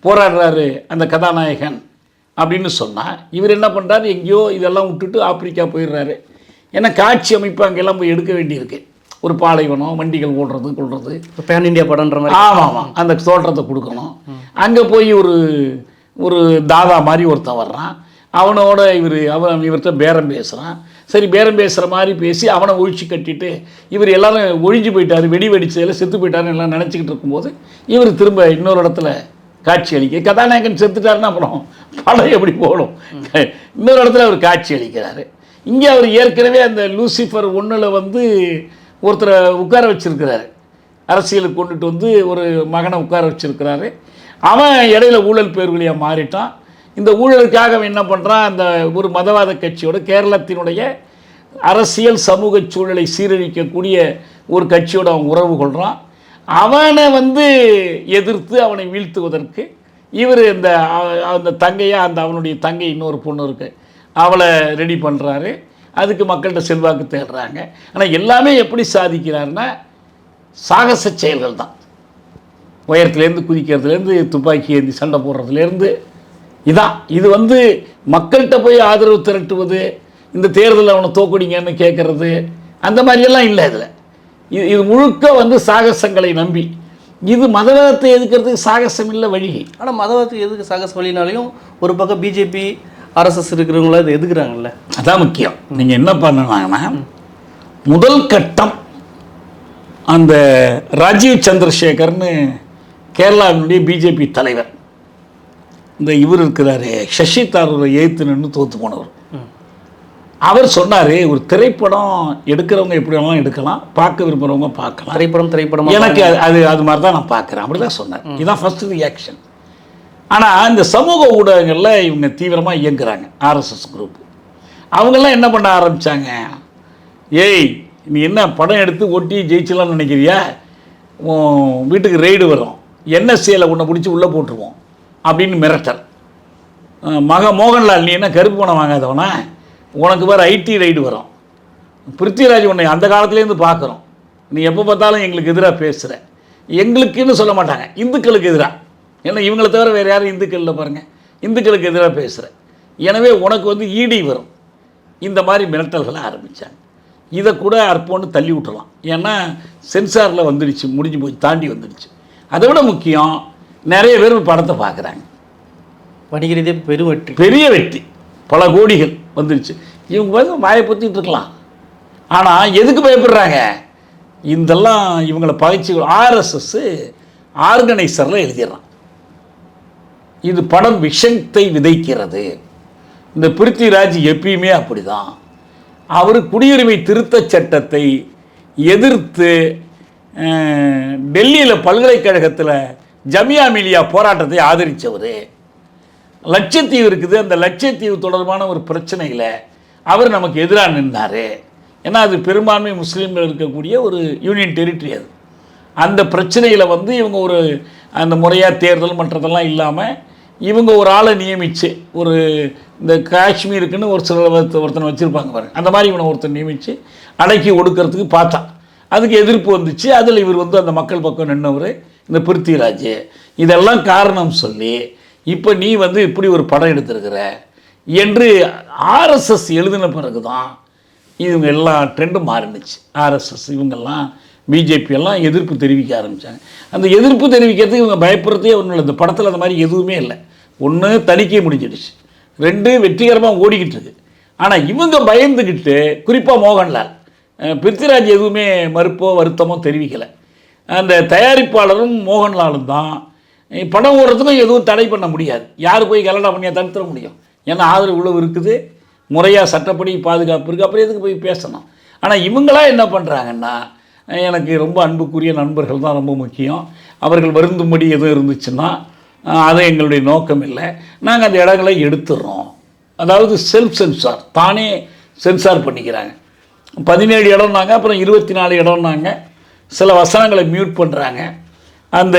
போராடுறாரு அந்த கதாநாயகன் அப்படின்னு சொன்னால், இவர் என்ன பண்ணுறாரு, எங்கேயோ இதெல்லாம் விட்டுட்டு ஆப்பிரிக்கா போயிடுறாரு. ஏன்னா காட்சி அமைப்பு அங்கெல்லாம் போய் எடுக்க வேண்டியிருக்கு. ஒரு பாலைவனம், வண்டிகள் ஓடுறது கொள்வது, பேன் இண்டியா படம்ன்ற மாதிரி. ஆமாம், அந்த தோற்றத்தை கொடுக்கணும். அங்கே போய் ஒரு தாதா மாதிரி ஒருத்தன் வர்றான், அவனோட இவர்கிட்ட பேரம் பேசுகிறான். சரி, பேரம் பேசுகிற மாதிரி பேசி அவனை ஒழிச்சு கட்டிட்டு இவர் எல்லாரும் ஒழிஞ்சு போயிட்டார், வெடி வெடிச்சதில் செத்து போயிட்டாருன்னு எல்லாம் நினச்சிக்கிட்டு இருக்கும்போது இவர் திரும்ப இன்னொரு இடத்துல காட்சி அளிக்க, கதாநாயகன் செத்துட்டாருன்னா அப்புறம் படம் எப்படி போகணும்? இன்னொரு இடத்துல அவர் காட்சி அளிக்கிறாரு. இங்கே அவர் ஏற்கனவே அந்த லூசிஃபர் 1 வந்து ஒருத்தரை உட்கார வச்சிருக்கிறாரு, அரசியலுக்கு கொண்டுட்டு வந்து ஒரு மகனை உட்கார வச்சிருக்கிறாரு. அவன் இடையில ஊழல் பேர் வழியாக மாறிட்டான். இந்த ஊழலுக்காக அவன் என்ன பண்ணுறான், அந்த ஒரு மதவாத கட்சியோட, கேரளத்தினுடைய அரசியல் சமூக சூழலை சீரழிக்கக்கூடிய ஒரு கட்சியோடு அவன் உறவு கொள்கிறான். அவனை வந்து எதிர்த்து அவனை வீழ்த்துவதற்கு இவர் அந்த தங்கையை, அவனுடைய தங்கை இன்னொரு பொண்ணு இருக்குது, அவளை ரெடி பண்ணுறாரு. அதுக்கு மக்கள்கிட்ட செல்வாக்கு தேடுறாங்க. ஆனால் எல்லாமே எப்படி சாதிக்கிறாருன்னா சாகச செயல்கள் தான். உயரத்துலேருந்து குதிக்கிறதுலேருந்து, துப்பாக்கி ஏந்தி சண்டை போடுறதுலேருந்து இதான். இது வந்து மக்கள்கிட்ட போய் ஆதரவு திரட்டுவது, இந்த தேர்தலில் அவனை தோக்குடிங்கன்னு கேட்குறது, அந்த மாதிரியெல்லாம் இல்லை. இதில் இது முழுக்க வந்து சாகசங்களை நம்பி, இது மதவாதத்தை எதுக்கிறதுக்கு சாகசம் இல்லை வழி. ஆனால் மதவாதத்தை எதுக்கு சாகச வழினாலையும் ஒரு பக்கம் பிஜேபி RSS இருக்கிறவங்கள இதை எதுக்குறாங்கல்ல, அதான் முக்கியம். நீங்கள் என்ன பண்ணலாங்கன்னா, முதல் கட்டம் அந்த ராஜீவ் சந்திரசேகர்னு கேரளாவினுடைய பிஜேபி தலைவர், இந்த இவர் இருக்கிறாரு சசி தரூரை எதிர்த்து நின்று தோற்று போனவர். அவர் சொன்னார், ஒரு திரைப்படம் எடுக்கிறவங்க எப்படி வேணாலும் எடுக்கலாம், பார்க்க விரும்புகிறவங்க பார்க்கலாம், திரைப்படம் எனக்கு அது மாதிரி தான் நான் பார்க்குறேன் அப்படி தான் சொன்னார். இதுதான் ஃபஸ்ட்டு ரியாக்ஷன். ஆனால் இந்த சமூக ஊடகங்களில் இவங்க தீவிரமாக இயங்குறாங்க, ஆர்எஸ்எஸ் குரூப். அவங்கெல்லாம் என்ன பண்ண ஆரம்பித்தாங்க, ஏய் நீ என்ன படம் எடுத்து ஒட்டி ஜெயிச்சலாம்னு நினைக்கிறியா, வீட்டுக்கு ரெய்டு வரும், என்எஸ்சியில் உன்னை பிடிச்சி உள்ளே போட்டுருவோம் அப்படின்னு மிரட்டல். மோகன்லால் நீ என்ன கருப்பு பணம் வாங்காதவனா, உனக்கு வேறு ஐடி ரைடு வரும், பிருத்திவிராஜ் உன்னை அந்த காலத்துலேருந்து பார்க்குறோம், நீ எப்போ பார்த்தாலும் எங்களுக்கு எதிராக பேசுகிற, எங்களுக்குன்னு சொல்ல மாட்டாங்க, இந்துக்களுக்கு எதிராக, ஏன்னா இவங்களை தவிர வேறு யாரும் இந்துக்களில் பாருங்கள், இந்துக்களுக்கு எதிராக பேசுகிற, எனவே உனக்கு வந்து ஈடி வரும், இந்த மாதிரி மிரட்டல்களை ஆரம்பித்தாங்க. இதை கூட அற்போன்னு தள்ளி விட்டுறலாம், ஏன்னா சென்சாரில் வந்துடுச்சு, முடிஞ்சு போய் தாண்டி வந்துடுச்சு. அதை விட முக்கியம், நிறைய பேர் படத்தை பார்க்குறாங்க, வணிக ரீதியாக பெரும் வெற்றி, பெரிய வெற்றி, பல கோடிகள் வந்துடுச்சு. இவங்க வந்து வாயை பற்றிட்டு இருக்கலாம், ஆனால் எதுக்கு பயப்படுறாங்க, இதெல்லாம் இவங்களை பகைச்சி ஆர்எஸ்எஸ் ஆர்கனைசரில் எழுதிடுறான், இது படம் விஷத்தை விதைக்கிறது. இந்த பிருத்திவிராஜ் எப்பயுமே அப்படி தான், அவர் குடியுரிமை திருத்த சட்டத்தை எதிர்த்து டெல்லியில் பல்கலைக்கழகத்தில் ஜமியா மிலியா போராட்டத்தை ஆதரித்தவர். லட்சத்தீவு இருக்குது, அந்த லட்சத்தீவு தொடர்பான ஒரு பிரச்சனையில் அவர் நமக்கு எதிராக நின்றார். ஏன்னா அது பெரும்பான்மை முஸ்லீம்கள் இருக்கக்கூடிய ஒரு யூனியன் டெரிட்டரி. அது அந்த பிரச்சனையில் வந்து இவங்க ஒரு அந்த முறையாக தேர்தல் மற்றதெல்லாம் இல்லாமல் இவங்க ஒரு ஆளை நியமித்து, ஒரு இந்த காஷ்மீருக்குன்னு ஒரு சில ஒருத்தனை வச்சுருப்பாங்க பாருங்க, அந்த மாதிரி இவனை ஒருத்தர் நியமித்து அடக்கி ஒடுக்கிறதுக்கு பார்த்தா, அதுக்கு எதிர்ப்பு வந்துச்சு. அதில் இவர் வந்து அந்த மக்கள் பக்கம் நின்றவர் இந்த பிருத்திவிராஜ். இதெல்லாம் காரணம் சொல்லி இப்போ நீ வந்து இப்படி ஒரு படம் எடுத்திருக்கிற என்று ஆர்எஸ்எஸ் எழுதின பிறகு தான் இவங்க எல்லா ட்ரெண்டும் மாறினுச்சு. ஆர்எஸ்எஸ் இவங்கெல்லாம் பிஜேபி எல்லாம் எதிர்ப்பு தெரிவிக்க ஆரம்பித்தாங்க. அந்த எதிர்ப்பு தெரிவிக்கிறதுக்கு இவங்க பயப்படுறதே ஒன்றும் இல்லை. இந்த படத்தில் அந்த மாதிரி எதுவுமே இல்லை. ஒன்று தணிக்கை முடிஞ்சிடுச்சு, 2 வெற்றிகரமாக ஓடிக்கிட்டு இருக்கு. ஆனால் இவங்க பயந்துக்கிட்டு, குறிப்பாக மோகன்லால், பிருத்திவிராஜ் எதுவுமே மறுப்போ வருத்தமோ தெரிவிக்கலை. அந்த தயாரிப்பாளரும் மோகன்லாலும் தான் படம் ஓடுறதுக்கும் எதுவும் தடை பண்ண முடியாது. யார் போய் கலடா பண்ணியா தடுத்துட முடியும்? ஏன்னா ஆதரவு உழவு இருக்குது, முறையாக சட்டப்படி பாதுகாப்பு இருக்குது, அப்புறம் எதுக்கு போய் பேசணும்? ஆனால் இவங்களாம் என்ன பண்ணுறாங்கன்னா, எனக்கு ரொம்ப அன்புக்குரிய நண்பர்கள் தான் ரொம்ப முக்கியம், அவர்கள் வருந்தும்படி எதுவும் இருந்துச்சுன்னா அது எங்களுடைய நோக்கம் இல்லை, நாங்கள் அந்த இடங்களை எடுத்துடுறோம். அதாவது செல்ஃப் சென்சார், தானே சென்சார் பண்ணிக்கிறாங்க. 17 இடம்னாங்க, அப்புறம் 24 இடம்னாங்க. சில வசனங்களை மியூட் பண்ணுறாங்க. அந்த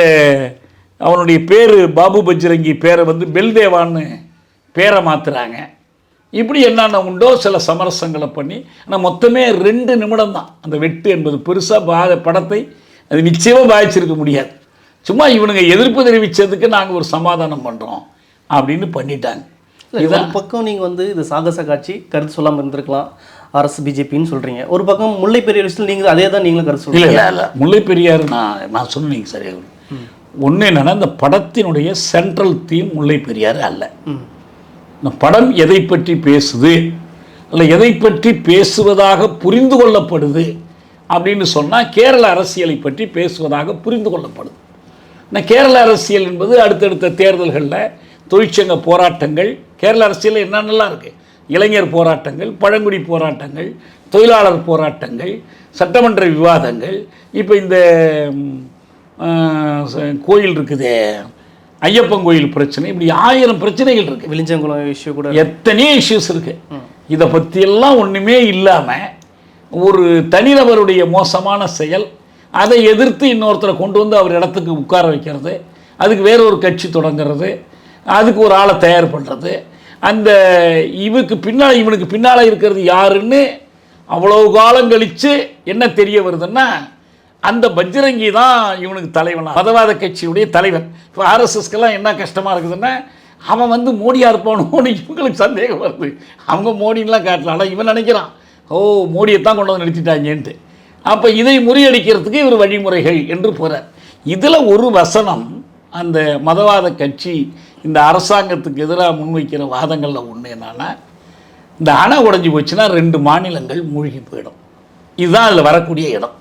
அவனுடைய பேர் பாபு பஜ்ரங்கி பேரை வந்து பெல்தேவான்னு பேரை மாற்றுறாங்க. இப்படி என்னென்ன உண்டோ சில சமரசங்களை பண்ணி, ஆனால் மொத்தமே 2 நிமிடம் தான் அந்த வெட்டு என்பது. பெருசாக படத்தை அது நிச்சயமாக பாதிச்சிருக்க முடியாது. சும்மா இவனுங்க எதிர்ப்பு தெரிவித்ததுக்கு நாங்கள் ஒரு சமாதானம் பண்ணுறோம் அப்படின்னு பண்ணிட்டாங்க. இதுதான் பக்கம் நீங்கள் வந்து இது சாகச காட்சி கருத்து சொல்லாமல் இருந்திருக்கலாம், அரசு பிஜேபின்னு சொல்கிறீங்க. ஒரு பக்கம் முல்லை பெரியார் விஷயத்தில் நீங்கள் அதே தான் நீங்களும் கருத்து சொல்கிறீங்க. இல்லை முல்லை பெரியார் நான் சொன்னேன், நீங்கள் சரியாக ஒன்று என்னென்னா, இந்த படத்தினுடைய சென்ட்ரல் தீம் முல்லை பெரியார் அல்ல. இந்த படம் எதை பற்றி பேசுது, இல்லை எதை பற்றி பேசுவதாக புரிந்து கொள்ளப்படுது அப்படின்னு சொன்னால் கேரள அரசியலை பற்றி பேசுவதாக புரிந்து கொள்ளப்படுது. ஆனால் கேரள அரசியல் என்பது அடுத்தடுத்த தேர்தல்களில் தொழிற்சங்க போராட்டங்கள், கேரள அரசியலில் என்னென்னலாம் இருக்குது, இளைஞர் போராட்டங்கள், பழங்குடி போராட்டங்கள், தொழிலாளர் போராட்டங்கள், சட்டமன்ற விவாதங்கள், இப்போ இந்த கோயில் இருக்குது ஐயப்பன் கோயில் பிரச்சனை, இப்படி 1000 பிரச்சனைகள் இருக்குது. விழிஞ்சங்குளம் இஷ்யூ கூட எத்தனையோ இஷ்யூஸ் இருக்குது. இதை பற்றியெல்லாம் ஒன்றுமே இல்லாமல் ஒரு தனிநபருடைய மோசமான செயல், அதை எதிர்த்து இன்னொருத்தரை கொண்டு வந்து அவர் இடத்துக்கு உட்கார வைக்கிறது, அதுக்கு வேற ஒரு கட்சி தொடங்குறது, அதுக்கு ஒரு ஆளை தயார் பண்ணுறது, அந்த இவனுக்கு பின்னால் இருக்கிறது யாருன்னு அவ்வளோ காலம் கழித்து என்ன தெரிய வருதுன்னா, அந்த பஜ்ரங்கி தான் இவனுக்கு தலைவன், மதவாத கட்சியுடைய தலைவன். இப்போ ஆர்எஸ்எஸ்க்கெல்லாம் என்ன கஷ்டமாக இருக்குதுன்னா, அவன் வந்து மோடியாக இருப்பானோன்னு இவங்களுக்கு சந்தேகம் வருது. அவங்க மோடின்லாம் காட்டலாம், ஆனால் இவன் நினைக்கிறான், ஓ மோடியை தான் கொண்டு வந்து நிறுத்திட்டாங்கன்ட்டு. அப்போ இதை முறியடிக்கிறதுக்கு இவர் வழிமுறைகள் என்று போகிறார். இதில் ஒரு வசனம் அந்த மதவாத கட்சி இந்த அரசாங்கத்துக்கு எதிராக முன்வைக்கிற வாதங்களில் ஒன்று என்னன்னா, இந்த அணை உடைஞ்சி போச்சுன்னா 2 மாநிலங்கள் மூழ்கி போயிடும். இதுதான் அதில் வரக்கூடிய இடம்.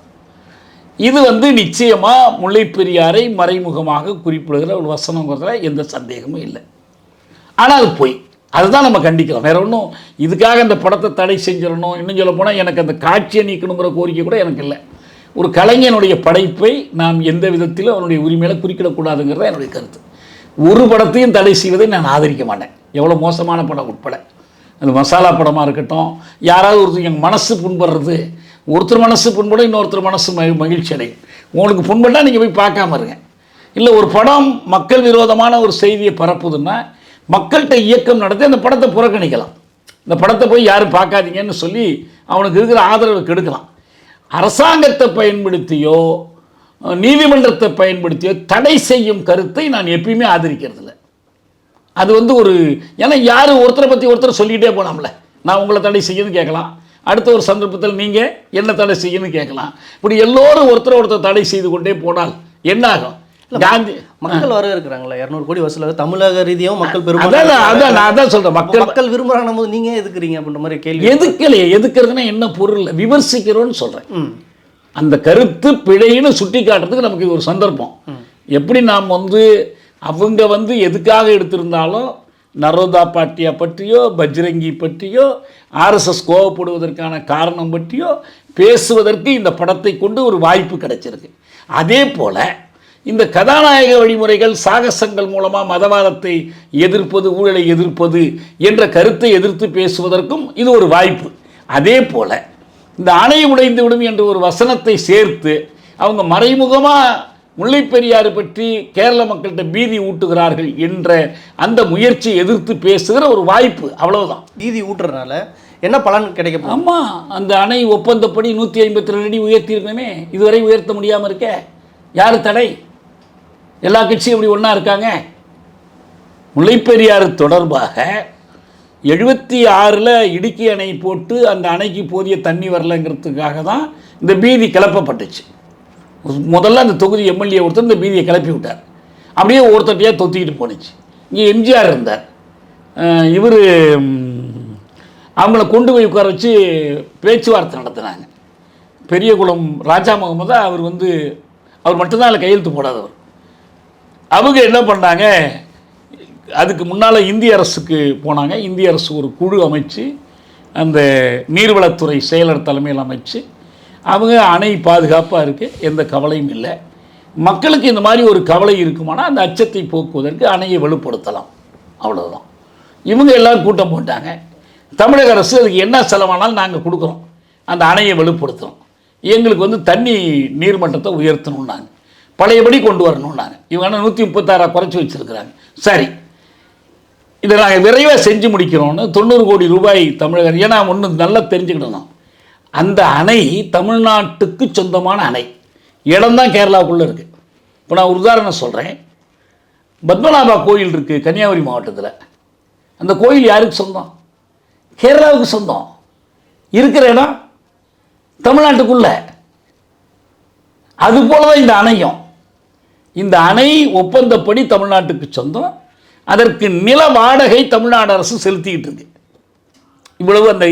இது வந்து நிச்சயமாக முல்லை பெரியாரை மறைமுகமாக குறிப்பிடுகிற ஒரு வசனங்கிறதுல எந்த சந்தேகமும் இல்லை. ஆனால் அது பொய். அதுதான் நம்ம கண்டிக்கலாம். வேற ஒன்றும் இதுக்காக அந்த படத்தை தடை செஞ்சிடணும், இன்னும் சொல்ல போனால் எனக்கு அந்த காட்சியை நீக்கணுங்கிற கோரிக்கை கூட எனக்கு இல்லை. ஒரு கலைஞனுடைய படைப்பை நாம் எந்த விதத்திலும் அவனுடைய உரிமையில குறிக்கிடக்கூடாதுங்கிறத என்னுடைய கருத்து. ஒரு படத்தையும் தடை செய்வதை நான் ஆதரிக்க மாட்டேன், எவ்வளோ மோசமான படம் உட்பட. அது மசாலா படமாக இருக்கட்டும், யாராவது ஒருத்தர் எங்கள் மனசு புண்படுறது, ஒருத்தர் மனசு புண்பட இன்னொருத்தர் மனசு மகிழ்ச்சி அடையும். உங்களுக்கு புண்பட்டால் நீங்கள் போய் பார்க்காம இருங்க. இல்லை ஒரு படம் மக்கள் விரோதமான ஒரு செய்தியை பரப்புதுன்னா மக்கள்கிட்ட இயக்கம் நடத்தி அந்த படத்தை புறக்கணிக்கலாம். இந்த படத்தை போய் யாரும் பார்க்காதீங்கன்னு சொல்லி அவனுக்கு இருக்கிற ஆதரவை கெடுக்கலாம். அரசாங்கத்தை பயன்படுத்தியோ நீதிமன்றத்தை பயன்படுத்தியோ தடை செய்யும் கருத்தை நான் எப்பயுமே ஆதரிக்கிறது இல்லை. அது வந்து ஒரு, ஏன்னா யார் ஒருத்தரை பற்றி ஒருத்தர் சொல்லிக்கிட்டே போனாம்ல, நான் உங்களை தடை செய்யணும்னு கேட்கலாம், அடுத்த ஒரு சந்தர்ப்பத்தில் நீங்கள் என்ன தடை செய்யணும்னு கேட்கலாம். இப்படி எல்லோரும் ஒருத்தர் தடை செய்து கொண்டே போனால் என்ன ஆகும்? காந்தி மக்கள் வர இருக்கிறாங்களா 200 கோடி வசூல் தமிழக ரீதியாகவும் மக்கள் அதான் சொல்கிறேன். மக்கள் விரும்புகிறாங்க போது நீங்கள் எதுக்குறீங்க அப்படின்ற மாதிரி கேள்வி. எதுக்குறதுன்னா என்ன பொருள் விமர்சிக்கிறோன்னு சொல்கிறேன். அந்த கருத்து பிழைன்னு சுட்டி காட்டுறதுக்கு நமக்கு ஒரு சந்தர்ப்பம். எப்படி நாம் வந்து அவங்க வந்து எதுக்காக எடுத்திருந்தாலும் நரோதா பாட்டியா பற்றியோ பஜ்ரங்கி பற்றியோ ஆர்எஸ்எஸ் கோவப்படுவதற்கான காரணம் பற்றியோ பேசுவதற்கு இந்த படத்தை கொண்டு ஒரு வாய்ப்பு கிடைச்சிருக்கு. அதே போல் இந்த கதாநாயக வழிமுறைகள் சாகசங்கள் மூலமாக மதவாதத்தை எதிர்ப்பது, ஊழலை எதிர்ப்பது என்ற கருத்தை எதிர்த்து பேசுவதற்கும் இது ஒரு வாய்ப்பு. அதே போல் இந்த அணை உடைந்து விடும் என்ற ஒரு வசனத்தை சேர்த்து அவங்க மறைமுகமாக முல்லைப்பெரியாறு பற்றி கேரள மக்கள்கிட்ட பீதி ஊட்டுகிறார்கள் என்ற அந்த முயற்சியை எதிர்த்து பேசுகிற ஒரு வாய்ப்பு, அவ்வளவுதான். பீதி ஊட்டுறதுனால என்ன பலன் கிடைக்கும்? ஆமாம், அந்த அணை ஒப்பந்தப்படி 152 அடி உயர்த்தியிருக்கணுமே, இதுவரை உயர்த்த முடியாமல் இருக்க யார் தடை? எல்லா கட்சியும் இப்படி ஒன்றா இருக்காங்க. முல்லைப்பெரியாறு தொடர்பாக 76 இடுக்கி அணை போட்டு அந்த அணைக்கு போதிய தண்ணி வரலைங்கிறதுக்காக தான் இந்த பீதி கிளப்பப்பட்டுச்சு. முதல்ல அந்த தொகுதி எம்எல்ஏ ஒருத்தர் இந்த பீதியை கிளப்பி விட்டார். அப்படியே ஒருத்தட்டையாக தொத்திக்கிட்டு போணுச்சு. இங்கே எம்ஜிஆர் இருந்தார், இவர் அவங்கள கொண்டு போய் உட்கார வச்சு பேச்சுவார்த்தை நடத்தினாங்க. பெரியகுளம் ராஜா முகமதா அவர் மட்டும்தான் அதில் கையெழுத்து போடாதவர். அவங்க என்ன பண்ணாங்க, அதுக்கு முன்னால் இந்திய அரசுக்கு போனாங்க. இந்திய அரசு ஒரு குழு அமைச்சு அந்த நீர்வளத்துறை செயலர் தலைமையில் அமைச்சு அவங்க அணை பாதுகாப்பாக இருக்குது, எந்த கவலையும் இல்லை, மக்களுக்கு இந்த மாதிரி ஒரு கவலை இருக்குமானால் அந்த அச்சத்தை போக்குவதற்கு அணையை வலுப்படுத்தலாம், அவ்வளோதான். இவங்க எல்லோரும் கூட்டம் போட்டாங்க. தமிழக அரசு அதுக்கு என்ன செலவானாலும் நாங்கள் கொடுக்குறோம், அந்த அணையை வலுப்படுத்துகிறோம், எங்களுக்கு தண்ணி நீர்மட்டத்தை உயர்த்தணும்னாங்க, பழையபடி கொண்டு வரணும்னாங்க. இவங்க 136 குறைச்சி வச்சுருக்கிறாங்க. சரி, இதை நாங்கள் விரைவாக செஞ்சு முடிக்கிறோன்னு 90 கோடி ரூபாய் தமிழக, ஏன்னா ஒன்று நல்லா தெரிஞ்சுக்கிடணும், அந்த அணை தமிழ்நாட்டுக்கு சொந்தமான அணை, இடம்தான் கேரளாவுக்குள்ளே இருக்குது. இப்போ நான் ஒரு உதாரணம் சொல்கிறேன். பத்மநாபா கோயில் இருக்குது கன்னியாகுமரி மாவட்டத்தில். அந்த கோயில் யாருக்கு சொந்தம்? கேரளாவுக்கு சொந்தம். இருக்கிற இடம் தமிழ்நாட்டுக்குள்ள. அதுபோல தான் இந்த அணையும். இந்த அணை ஒப்பந்தப்படி தமிழ்நாட்டுக்கு சொந்தம். அதற்கு நில வாடகை தமிழ்நாடு அரசு செலுத்திக்கிட்டு இருக்கு. இவ்வளவு அந்த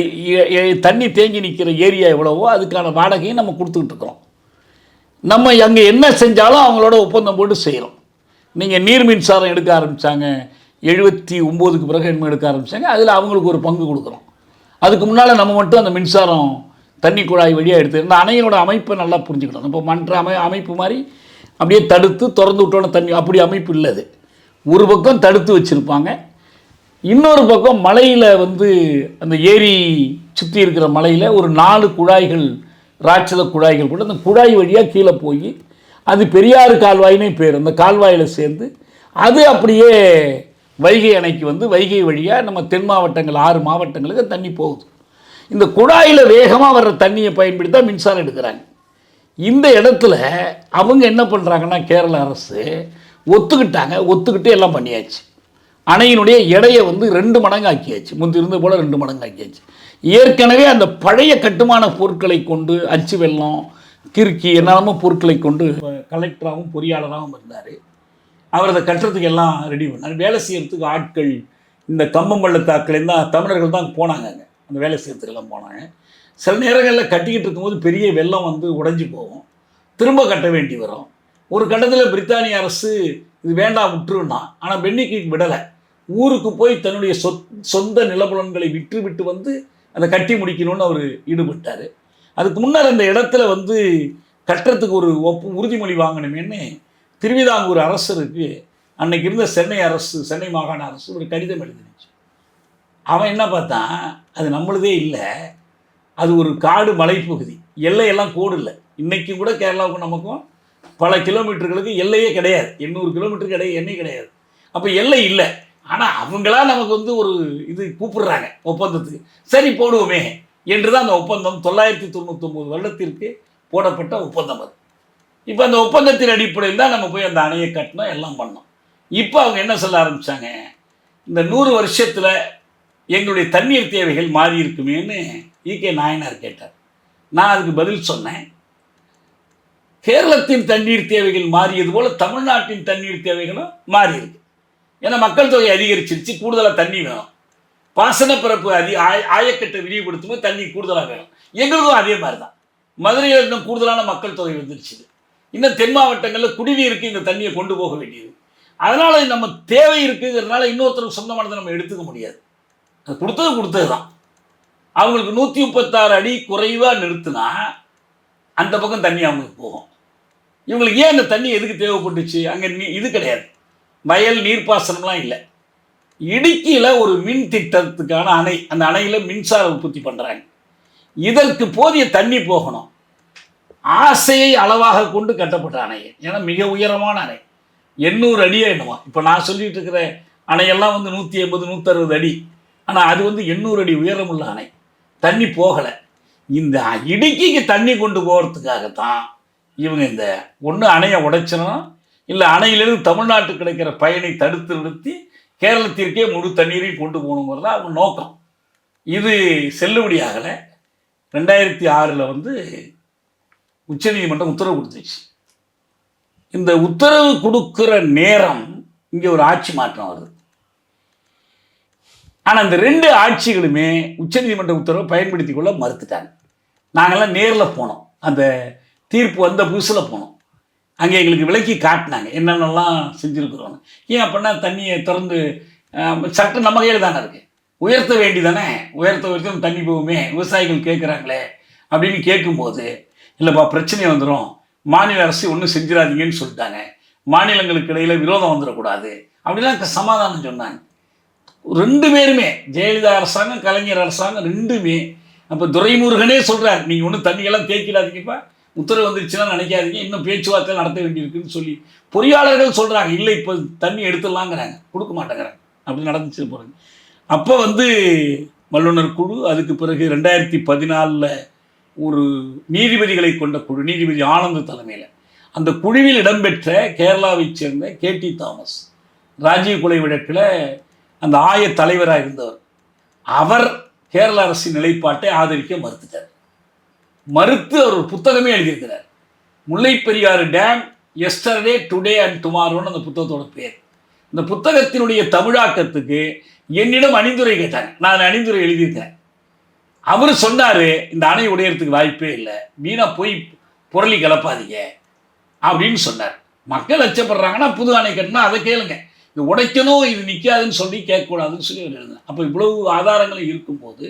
தண்ணி தேங்கி நிற்கிற ஏரியா எவ்வளவோ அதுக்கான வாடகையும் நம்ம கொடுத்துக்கிட்டு இருக்கிறோம். நம்ம அங்கே என்ன செஞ்சாலும் அவங்களோட ஒப்பந்தம் போட்டு செய்கிறோம். நீங்கள் நீர் மின்சாரம் எடுக்க ஆரம்பித்தாங்க 79க்கு பிறகு என்ன எடுக்க ஆரம்பித்தாங்க, அதில் அவங்களுக்கு ஒரு பங்கு கொடுக்குறோம். அதுக்கு முன்னால் நம்ம மட்டும் அந்த மின்சாரம் தண்ணி குழாய் வழியாக எடுத்து இந்த அணையினோட அமைப்பை நல்லா புரிஞ்சுக்கணும். இப்போ மற்ற அமைப்பு மாதிரி அப்படியே தடுத்து திறந்து விட்டோன்னு தண்ணி அப்படி அமைப்பு இல்லை. அது ஒரு பக்கம் தடுத்து வச்சுருப்பாங்க, இன்னொரு பக்கம் மலையில் அந்த ஏரி சுற்றி இருக்கிற மலையில் ஒரு 4 குழாய்கள், ராட்சத குழாய்கள் கூட அந்த குழாய் வழியாக கீழே போய் அது பெரியாறு கால்வாயினே பேர், அந்த கால்வாயில் சேர்ந்து அது அப்படியே வைகை அணைக்கு வைகை வழியாக நம்ம தென் மாவட்டங்கள் 6 மாவட்டங்களுக்கு தண்ணி போகுது. இந்த குழாயில் வேகமாக வர்ற தண்ணியை பயன்படுத்தி தான் மின்சாரம் எடுக்கிறாங்க. இந்த இடத்துல அவங்க என்ன பண்ணுறாங்கன்னா கேரள அரசு ஒத்துக்கிட்டு எல்லாம் பண்ணியாச்சு. அணையினுடைய எடையை 2 மடங்கு ஆக்கியாச்சு, முந்தி இருந்த போல் 2 மடங்கு ஆக்கியாச்சு. ஏற்கனவே அந்த பழைய கட்டுமான பொருட்களை கொண்டு அச்சு வெல்லம் கிறுக்கி என்னெல்லாமோ பொருட்களை கொண்டு கலெக்டராகவும் பொறியாளராகவும் இருந்தார். அவர் அதை கட்டுறதுக்கு எல்லாம் ரெடி பண்ணார். வேலை செய்கிறதுக்கு ஆட்கள் இந்த கம்பம் பள்ளத்தாக்கில் தான் தமிழர்கள் தான் போனாங்க, அங்கே அந்த வேலை செய்கிறதுக்கெல்லாம் போனாங்க. சில நேரங்களில் கட்டிக்கிட்டு இருக்கும்போது பெரிய வெள்ளம் உடைஞ்சி போகும், திரும்ப கட்ட வேண்டி வரும். ஒரு கட்டத்தில் பிரித்தானிய அரசு இது வேண்டாம் விட்டுருன்னா, ஆனால் பென்னிக்கு விடலை. ஊருக்கு போய் தன்னுடைய சொந்த நிலபுலன்களை விட்டு வந்து அதை கட்டி முடிக்கணும்னு அவர் ஈடுபட்டார். அதுக்கு முன்னர் அந்த இடத்துல வந்து கட்டுறதுக்கு ஒரு உறுதிமொழி வாங்கணுமேன்னு திருவிதாங்கூர் அரசருக்கு அன்னைக்கு இருந்த சென்னை மாகாண அரசு ஒரு கடிதம் எழுதிருச்சு. அவன் என்ன பார்த்தான், அது நம்மளதே இல்லை, அது ஒரு காடு மலைப்பகுதி, எல்லையெல்லாம் கோடு இல்லை. இன்றைக்கும் கூட கேரளாவுக்கும் நமக்கும் பல கிலோமீட்டர்களுக்கு எல்லையே கிடையாது, 800 கிலோமீட்டருக்கு எண்ணெய் கிடையாது. அப்போ எல்லை இல்லை. ஆனால் அவங்களா நமக்கு வந்து ஒரு இது கூப்பிடுறாங்க ஒப்பந்தத்துக்கு, சரி போடுவோமே என்று தான் அந்த ஒப்பந்தம் 999 வருடத்திற்கு போடப்பட்ட ஒப்பந்தம் அது. இப்போ அந்த ஒப்பந்தத்தின் அடிப்படையில் தான் நம்ம போய் அந்த அணையை கட்டினோம், எல்லாம் பண்ணோம். இப்போ அவங்க என்ன சொல்ல ஆரம்பித்தாங்க, இந்த 100 வருஷத்தில் எங்களுடைய தண்ணீர் தேவைகள் மாறி இருக்குமேன்னு ஈகே நாயனார் கேட்டார். நான் அதுக்கு பதில் சொன்னேன், கேரளத்தின் தண்ணீர் தேவைகள் மாறியது போல் தமிழ்நாட்டின் தண்ணீர் தேவைகளும் மாறி இருக்கு. ஏன்னா மக்கள் தொகை அதிகரிச்சிருச்சு, கூடுதலாக தண்ணி வேணும். பாசனப்பரப்பு ஆயக்கட்டை விரிவுபடுத்தும் போது தண்ணி கூடுதலாக வேணும். எங்களுக்கும் அதே மாதிரி தான். மதுரையில் இன்னும் கூடுதலான மக்கள் தொகை வந்துருச்சு. இன்னும் தென் மாவட்டங்களில் குடிநீருக்கு இந்த தண்ணியை கொண்டு போக வேண்டியது. அதனால் நம்ம தேவை இருக்குங்கிறதுனால இன்னொருத்தருக்கு சொந்தமானதை நம்ம எடுத்துக்க முடியாது. அது கொடுத்தது தான். அவங்களுக்கு 136 அடி குறைவாக நிறுத்தினா அந்த பக்கம் தண்ணி அவங்களுக்கு போகும். இவங்களுக்கு ஏன் அந்த தண்ணி எதுக்கு தேவைப்பட்டுச்சு, அங்கே இது கிடையாது, வயல் நீர்ப்பாசனம்லாம் இல்லை. இடுக்கியில் ஒரு மின் திட்டத்துக்கான அணை, அந்த அணையில் மின்சார உற்பத்தி பண்ணுறாங்க. இதற்கு போதிய தண்ணி போகணும். ஆசையை அளவாக கொண்டு கட்டப்பட்ட அணை, ஏன்னா மிக உயரமான அணை, 800 அடியே என்னவா. இப்போ நான் சொல்லிட்டு இருக்கிற அணையெல்லாம் வந்து 150 160 அடி, ஆனால் அது வந்து 800 அடி உயரமுள்ள அணை. தண்ணி போகலை. இந்த இடுக்கிக்கு தண்ணி கொண்டு போகிறதுக்காகத்தான் இவங்க இந்த ஒன்று அணையை உடைச்சிடணும், இல்லை அணையிலிருந்து தமிழ்நாட்டுக்கு கிடைக்கிற பயனை தடுத்து நிறுத்தி கேரளத்திற்கே முழு தண்ணீரையும் கொண்டு போகணுங்கிறதா அவங்க நோக்கம். இது செல்லுபடியாகலை. 2006 வந்து உச்சநீதிமன்றம் உத்தரவு கொடுத்துச்சு. இந்த உத்தரவு கொடுக்குற நேரம் இங்கே ஒரு ஆட்சி மாற்றம் வருது. ஆனால் இந்த 2 ஆட்சிகளுமே உச்சநீதிமன்ற உத்தரவை பயன்படுத்தி கொள்ள மறுத்துட்டாங்க. நாங்கள்லாம் நேரில் போனோம், அந்த தீர்ப்பு வந்த புதுசில் போனோம். அங்கே எங்களுக்கு விளக்கி காட்டினாங்க என்னென்னலாம் செஞ்சுருக்குறோன்னு. ஏன் அப்படின்னா தண்ணியை திறந்து சட்டம் நம்ம கையில் தானே இருக்குது, உயர்த்த வேண்டி தானே, உயர்த்த தண்ணி போகுமே, விவசாயிகள் கேட்குறாங்களே அப்படின்னு கேட்கும்போது, இல்லைப்பா பிரச்சனை வந்துடும், மாநில அரசு ஒன்றும் செஞ்சிடாதீங்கன்னு சொல்லிட்டாங்க, மாநிலங்களுக்கு இடையில் விரோதம் வந்துடக்கூடாது அப்படிலாம் சமாதானம் சொன்னாங்க. 2 பேருமே, ஜெயலலிதா அரசாங்கம் கலைஞர் அரசாங்கம் 2மே. அப்போ துரைமுருகனே சொல்கிறார், நீங்கள் ஒன்றும் தண்ணியெல்லாம் தேய்க்கிடாதீங்கப்பா, உத்தரவு வந்துருச்சுன்னா நினைக்காதீங்க, இன்னும் பேச்சுவார்த்தை நடத்த வேண்டியிருக்குன்னு சொல்லி பொறியாளர்கள் சொல்கிறாங்க. இல்லை இப்போ தண்ணி எடுத்துடலாங்கிறாங்க, கொடுக்க மாட்டேங்கிறாங்க. அப்படி நடந்துச்சு போகிறாங்க. அப்போ வந்து வல்லுநர் குழு, அதுக்கு பிறகு 2014 ஒரு நீதிபதிகளை கொண்ட குழு, நீதிபதி ஆனந்த் தலைமையில், அந்த குழுவில் இடம்பெற்ற கேரளாவைச் சேர்ந்த KT தாமஸ், ராஜீவ் கொலை வழக்கில் அந்த ஆய தலைவராக இருந்தவர், அவர் கேரள அரசின் நிலைப்பாட்டை ஆதரிக்க மறுத்துட்டார். மறுத்து அவர் ஒரு புத்தகமே எழுதியிருக்கிறார், Mullai Periyar dam yesterday today and டுமாரோன்னு அந்த புத்தகத்தோட பேர். இந்த புத்தகத்தினுடைய தமிழாக்கத்துக்கு என்னிடம் அணிந்துரை கேட்டாங்க, நான் அணிந்துரை எழுதியிருக்கேன். அவர் சொன்னார், இந்த அணை உடையறதுக்கு வாய்ப்பே இல்லை, வீணாக போய் புரளி கிளப்பாதீங்க அப்படின்னு சொன்னார். மக்கள் அச்சப்படுறாங்கன்னா புது அணை கட்டினா அதை கேளுங்க, இது உடைக்கணும் இது நிற்காதுன்னு சொல்லி கேட்கக்கூடாதுன்னு சொல்லி எழுதுனேன். அப்போ இவ்வளவு ஆதாரங்கள் இருக்கும்போது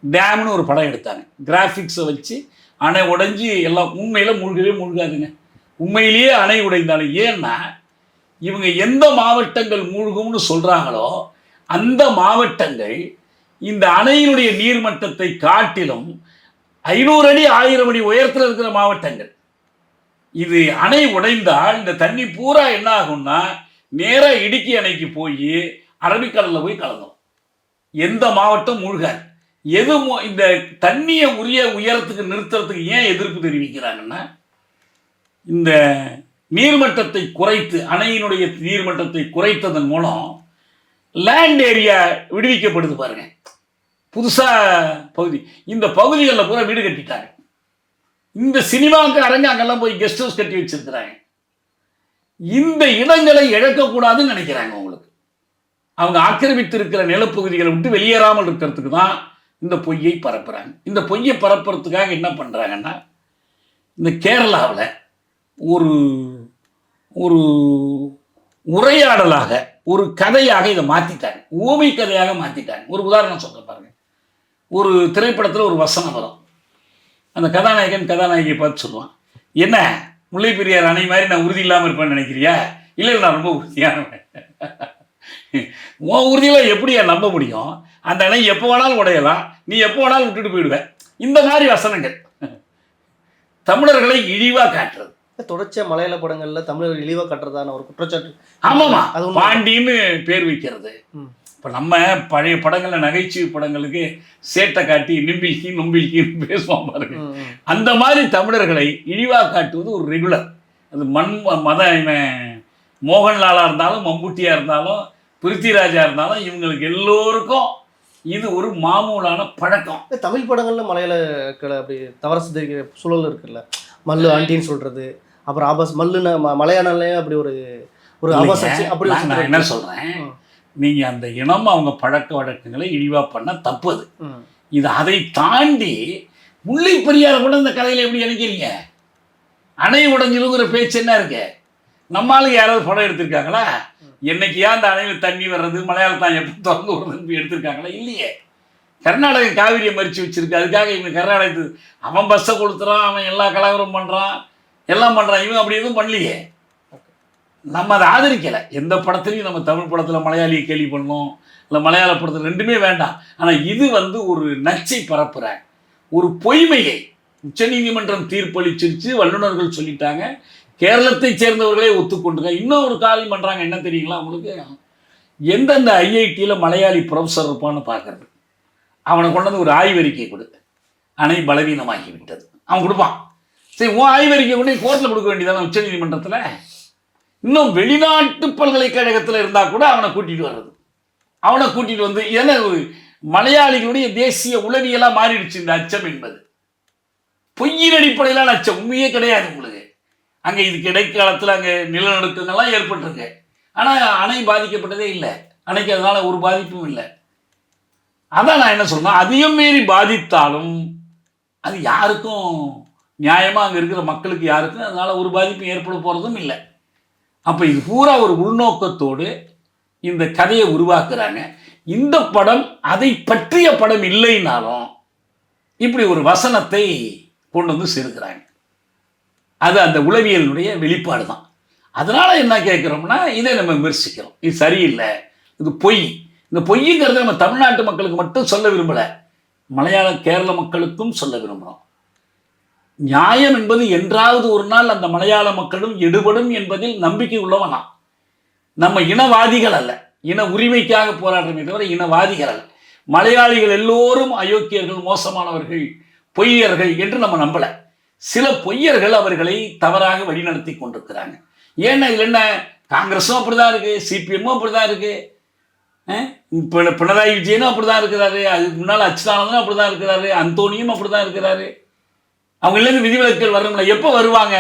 டேம்னு ஒரு படம் எடுத்தாங்க, கிராஃபிக்ஸை வச்சு அணை உடைஞ்சி எல்லாம். உண்மையில் மூழ்கவே மூழ்காதுங்க, உண்மையிலேயே அணை உடைந்தாலும். ஏன்னா இவங்க எந்த மாவட்டங்கள் மூழ்கும்னு சொல்கிறாங்களோ அந்த மாவட்டங்கள் இந்த அணையினுடைய நீர்மட்டத்தை காட்டிலும் 500 அடி 1000 அடி உயரத்தில் இருக்கிற மாவட்டங்கள். இது அணை உடைந்தால் இந்த தண்ணி பூரா என்ன ஆகும்னா நேராக இடுக்கி அணைக்கு போய் அரபிக்கடலில் போய் கலந்தும். எந்த மாவட்டம் மூழ்காது. எது இந்த தண்ணியை உரிய உயரத்துக்கு நிறுத்துறதுக்கு ஏன் எதிர்ப்பு தெரிவிக்கிறாங்கன்னா, இந்த நீர்மட்டத்தை குறைத்து, அணையினுடைய நீர்மட்டத்தை குறைத்ததன் மூலம் லேண்ட் ஏரியா விடுவிக்கப்படுது பாருங்க, புதுசாக பகுதி. இந்த பகுதிகளில் பூரா வீடு கட்டிட்டாங்க. இந்த சினிமாவுக்கு அரங்க அங்கெல்லாம் போய் கெஸ்ட் ஹவுஸ் கட்டி வச்சிருக்கிறாங்க. இந்த இடங்களை இழக்கக்கூடாதுன்னு நினைக்கிறாங்க. அவங்களுக்கு அவங்க ஆக்கிரமித்து இருக்கிற நிலப்பகுதிகளை விட்டு வெளியேறாமல் இருக்கிறதுக்கு தான் இந்த பொய்யை பரப்புகிறாங்க. இந்த பொய்யை பரப்புறதுக்காக என்ன பண்ணுறாங்கன்னா, இந்த கேரளாவில் ஒரு ஒரு உரையாடலாக ஒரு கதையாக இதை மாற்றிட்டாங்க, ஊமை கதையாக மாற்றிட்டாங்க. ஒரு உதாரணம் சொல்ல பாருங்க. ஒரு திரைப்படத்தில் ஒரு வசனம் வரும். அந்த கதாநாயகன் கதாநாயகியை பார்த்து சொல்லுவான், என்ன முல்லை பெரியார் அணை மாதிரி நான் உறுதி இல்லாமல் இருப்பேன்னு நினைக்கிறியா? இல்லை நான் ரொம்ப உறுதியானவன். உன் உறுதியில் எப்படியா நம்ப முடியும்? அந்த அணை எப்போ வேணாலும் உடையலாம், நீ எப்போ வேணாலும் விட்டுட்டு போயிடுவேன். இந்த மாதிரி வசனங்கள் தமிழர்களை இழிவாக காட்டுறது. தொடர்ச்சியாக மலையாள படங்களில் தமிழர் இழிவாக காட்டுறதான ஒரு குற்றச்சாட்டு. ஆமாம்மா, அது பாண்டின்னு பேர் வைக்கிறது. இப்போ நம்ம பழைய படங்களில் நகைச்சுவை படங்களுக்கு சேட்டை காட்டி நிம்பில்கி நொம்பில்கின்னு பேசுவோம் பாருங்க. அந்த மாதிரி தமிழர்களை இழிவாக காட்டுவது ஒரு ரெகுலர். அது மத மோகன்லாலாக இருந்தாலும், மம்புட்டியாக இருந்தாலும், பிருத்திராஜா இருந்தாலும், இவங்களுக்கு எல்லோருக்கும் இது ஒரு மாமூலான பழக்கம். தமிழ் படங்களில் மலையாள அப்படி தவற சித்தரிக்கிற சூழல் இருக்குல்ல, மல்லு ஆண்டின்னு சொல்கிறது, அப்புறம் ஆபாஸ் மல்லுன்னு மலையாளம்லேயே அப்படி ஒரு ஆபாஸ் அப்படி. நான் என்ன சொல்கிறேன், நீங்கள் அந்த இனம் அவங்க பழக்க வழக்கங்களை இழிவாக பண்ண தப்புது. இது அதை தாண்டி முல்லை பெரியாரை கூட இந்த கதையில் எப்படி இணைக்கிறீங்க? அணை உடைஞ்சிருங்கிற பேச்சு என்ன இருக்கு? நம்மளுக்கு யாராவது படம் எடுத்திருக்காங்களா? என்னைக்கியா அந்த அணையில் தண்ணி வர்றது, மலையாளத்தான் எப்போ திறந்து வருதுன்னு எடுத்திருக்காங்களா? இல்லையே. கர்நாடக காவிரியை மறித்து வச்சிருக்கு, அதுக்காக இவங்க கர்நாடகத்துக்கு அவன் பஸ்ஸை கொடுத்துறான், அவன் எல்லா கலவரம் பண்ணுறான், எல்லாம் பண்ணுறான், இவன் அப்படி எதுவும் பண்ணலையே. நம்ம அதை ஆதரிக்கலை. எந்த படத்துலையும் நம்ம தமிழ் படத்தில் மலையாளியை கேள்வி பண்ணோம், இல்லை மலையாள படத்தில் ரெண்டுமே வேண்டாம். ஆனால் இது ஒரு நச்சை பரப்புற ஒரு பொய்மையை உச்சநீதிமன்றம் தீர்ப்பளிச்சிருச்சு, வல்லுநர்கள் சொல்லிட்டாங்க, கேரளத்தை சேர்ந்தவர்களே ஒத்துக்கொண்டுங்க. இன்னும் ஒரு காரியம் பண்ணுறாங்க, என்ன தெரியுங்களா உங்களுக்கு? எந்தெந்த ஐஐடியில் மலையாளி ப்ரொஃபஸர் இருப்பான்னு பார்க்குறது, அவனை கொண்டு வந்து ஒரு ஆய்வறிக்கை கொடு, அணை பலவீனமாகி விட்டது, அவன் கொடுப்பான். சரி, உன் ஆய்வறிக்கை கொண்டு கோர்ட்டில் கொடுக்க வேண்டியதான உச்சநீதிமன்றத்தில். இன்னும் வெளிநாட்டு பல்கலைக்கழகத்தில் இருந்தால் கூட அவனை கூட்டிகிட்டு வர்றது, அவனை கூட்டிகிட்டு வந்து, ஏன்னா மலையாளிகளுடைய தேசிய உளவியலாக மாறிடுச்சு இந்த அச்சம் என்பது. பொய்யின் அடிப்படையிலான அச்சம், உண்மையே கிடையாது உங்களுக்கு. அங்கே இதுக்கு இடைக்காலத்தில் அங்கே நிலநடுக்கங்கள்லாம் ஏற்பட்டிருக்கு, ஆனால் அணை பாதிக்கப்பட்டதே இல்லை, அணைக்கு அதனால் ஒரு பாதிப்பும் இல்லை. அதான் நான் என்ன சொல்றேன், அதையும் மீறி பாதித்தாலும் அது யாருக்கும் நியாயமாக அங்கே இருக்கிற மக்களுக்கு யாருக்கும் அதனால் ஒரு பாதிப்பும் ஏற்பட போகிறதும் இல்லை. அப்போ இது பூரா ஒரு உள்நோக்கத்தோடு இந்த கதையை உருவாக்குறாங்க. இந்த படம் அதை பற்றிய படம் இல்லைனாலும் இப்படி ஒரு வசனத்தை கொண்டு வந்து சேர்க்கிறாங்க. அது அந்த உளவியலுடைய வெளிப்பாடு தான். அதனால் என்ன கேட்குறோம்னா, இதை நம்ம விமர்சிக்கிறோம், இது சரியில்லை, இது பொய். இந்த பொய்ங்கிறத நம்ம தமிழ்நாட்டு மக்களுக்கு மட்டும் சொல்ல விரும்பலை, மலையாள கேரள மக்களுக்கும் சொல்ல விரும்புகிறோம். நியாயம் என்பது என்றாவது ஒரு நாள் அந்த மலையாள மக்களும் எடுபடும் என்பதில் நம்பிக்கை உள்ளவனா. நம்ம இனவாதிகள் அல்ல, இன உரிமைக்காக போராடுறமே தவிர இனவாதிகள் அல்ல. மலையாளிகள் எல்லோரும் அயோக்கியர்கள், மோசமானவர்கள், பொய்யர்கள் என்று நம்ம நம்பலை. சில பொய்யர்கள் அவர்களை தவறாக வழிநடத்தி கொண்டிருக்கிறாங்க. ஏன்னா இதில் என்ன, காங்கிரஸும் அப்படிதான் இருக்கு, சிபிஎம்மும் அப்படிதான் இருக்கு, பினராயி விஜயனும் அப்படிதான் இருக்கிறாரு, அதுக்கு முன்னால் அச்சுதானந்தனும் அப்படிதான் இருக்கிறாரு, அந்தோனியும் அப்படிதான் இருக்கிறாரு. அவங்களிருந்து விதிவிலக்குகள் வரணும்ல. எப்போ வருவாங்க?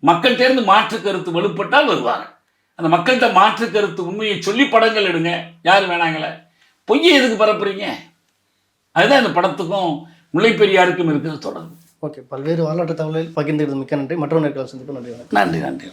மக்கள்கிட்ட இருந்து மாற்று கருத்து வலுப்பட்டால் வருவாங்க. அந்த மக்கள்கிட்ட மாற்று கருத்து உண்மையை சொல்லி படங்கள் எடுங்க, யார் வேணாங்களே. பொய்யை எதுக்கு பரப்புறீங்க? அதுதான் இந்த படத்துக்கும் முல்லை பெரியாருக்கும் இருக்கிற தொடர்பு. ஓகே, பல்வேறு வரலாற்று தகவல்கள் பகிர்ந்து மிக்க நன்றி. மற்றொரு நேரத்தில் சந்திப்பு. நன்றி. நன்றி.